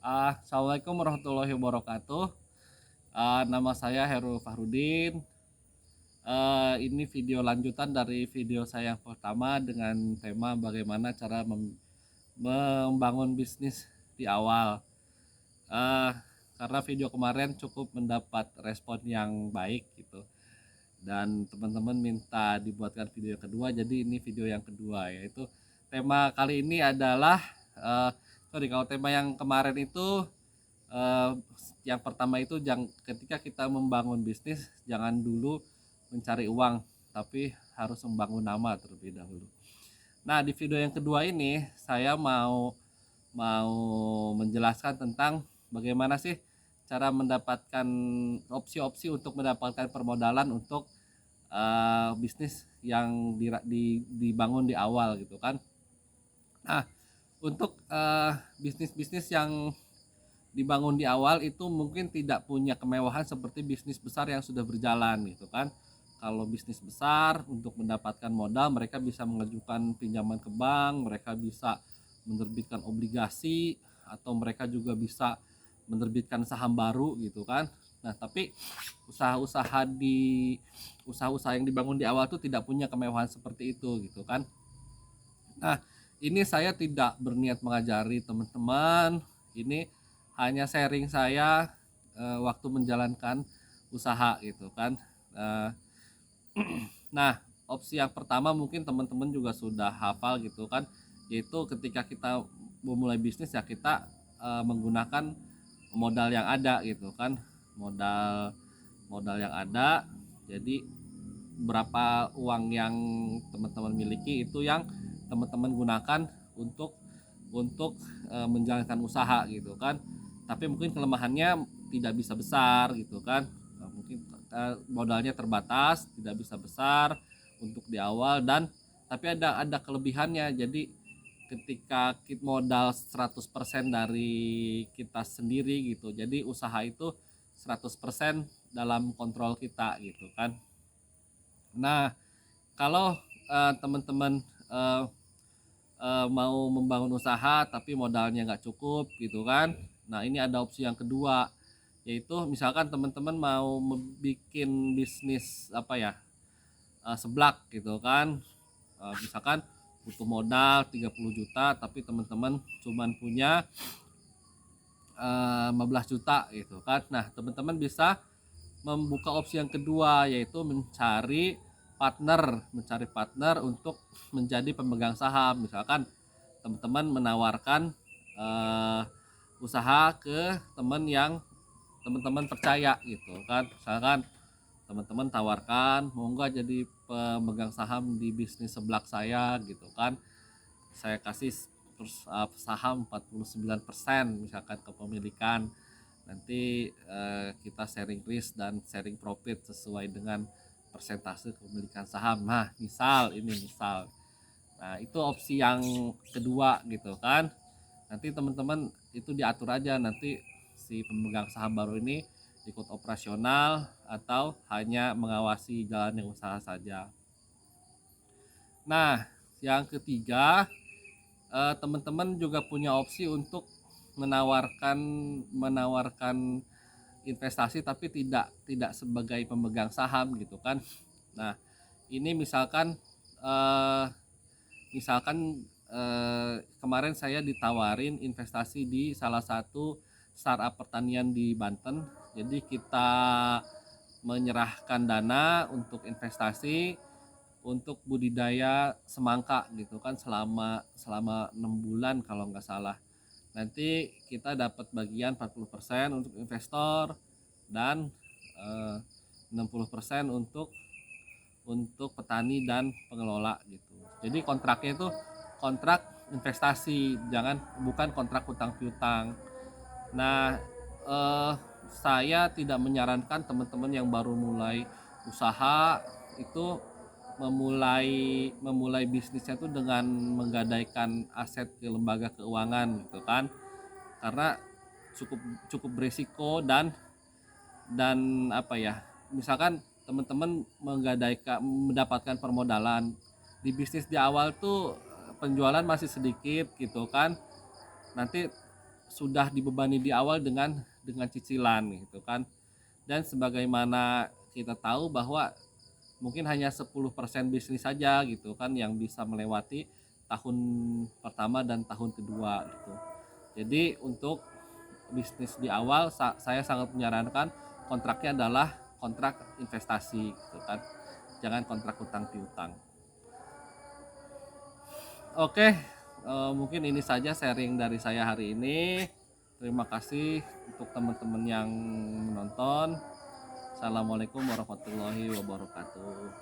Assalamualaikum warahmatullahi wabarakatuh. Nama saya Heru Fahrudin. Ini video lanjutan dari video saya yang pertama dengan tema bagaimana cara membangun bisnis di awal. Eh, karena video kemarin cukup mendapat respon yang baik gitu, dan teman-teman minta dibuatkan video yang kedua, jadi ini video yang kedua, yaitu tema kali ini adalah kalau tema yang kemarin itu eh, yang pertama itu ketika kita membangun bisnis jangan dulu mencari uang, tapi harus membangun nama terlebih dahulu. Nah, di video yang kedua ini saya mau mau menjelaskan tentang bagaimana sih cara mendapatkan opsi-opsi untuk mendapatkan permodalan untuk bisnis yang dibangun di awal gitu kan. Nah, untuk bisnis-bisnis yang dibangun di awal itu mungkin tidak punya kemewahan seperti bisnis besar yang sudah berjalan gitu kan. Kalau bisnis besar untuk mendapatkan modal mereka bisa mengajukan pinjaman ke bank, mereka bisa menerbitkan obligasi, atau mereka juga bisa menerbitkan saham baru gitu kan. Nah, tapi usaha-usaha yang dibangun di awal itu tidak punya kemewahan seperti itu gitu kan. Nah, ini saya tidak berniat mengajari teman-teman. Ini hanya sharing saya waktu menjalankan usaha gitu kan. Eh, nah, opsi yang pertama mungkin teman-teman juga sudah hafal gitu kan, yaitu ketika kita memulai bisnis ya kita menggunakan modal yang ada gitu kan, modal modal yang ada. Jadi berapa uang yang teman-teman miliki itu yang teman-teman gunakan untuk menjalankan usaha gitu kan. Tapi mungkin kelemahannya tidak bisa besar gitu kan. Mungkin modalnya terbatas, tidak bisa besar untuk di awal, dan tapi ada kelebihannya. Jadi ketika kita modal 100% dari kita sendiri gitu, jadi usaha itu 100% dalam kontrol kita gitu kan. Nah, kalau teman-teman uh, mau membangun usaha tapi modalnya nggak cukup gitu kan. Nah, ini ada opsi yang kedua, yaitu misalkan teman-teman mau bikin bisnis apa ya, seblak gitu kan. Misalkan butuh modal 30 juta tapi teman-teman cuman punya 15 juta gitu kan. Nah, teman-teman bisa membuka opsi yang kedua, yaitu mencari partner untuk menjadi pemegang saham. Misalkan teman-teman menawarkan eh, usaha ke teman yang teman-teman percaya gitu kan. Misalkan teman-teman tawarkan, mau nggak jadi pemegang saham di bisnis seblak saya gitu kan, saya kasih saham 49% misalkan kepemilikan. Nanti kita sharing risk dan sharing profit sesuai dengan persentase kepemilikan saham. Nah, misal. Nah, itu opsi yang kedua gitu kan. Nanti teman-teman itu diatur aja, nanti si pemegang saham baru ini ikut operasional atau hanya mengawasi jalannya usaha saja. Nah, yang ketiga, teman-teman juga punya opsi untuk menawarkan menawarkan investasi tapi tidak sebagai pemegang saham gitu kan. Nah, ini eh, kemarin saya ditawarin investasi di salah satu startup pertanian di Banten. Jadi kita menyerahkan dana untuk investasi untuk budidaya semangka gitu kan, selama selama 6 bulan kalau nggak salah. Nanti kita dapat bagian 40% untuk investor dan 60% untuk petani dan pengelola gitu. Jadi kontraknya itu kontrak investasi, bukan kontrak hutang piutang. Nah, eh, saya tidak menyarankan teman-teman yang baru mulai usaha itu memulai memulai bisnisnya itu dengan menggadaikan aset ke lembaga keuangan gitu kan, karena cukup cukup berisiko. Dan apa ya, misalkan teman-teman mendapatkan permodalan di bisnis di awal tuh penjualan masih sedikit gitu kan, nanti sudah dibebani di awal dengan cicilan gitu kan. Dan sebagaimana kita tahu bahwa mungkin hanya 10% bisnis saja gitu kan yang bisa melewati tahun pertama dan tahun kedua gitu. Jadi untuk bisnis di awal saya sangat menyarankan kontraknya adalah kontrak investasi gitu kan. Jangan kontrak hutang piutang. Oke, mungkin ini saja sharing dari saya hari ini. Terima kasih untuk teman-teman yang menonton. Assalamualaikum warahmatullahi wabarakatuh.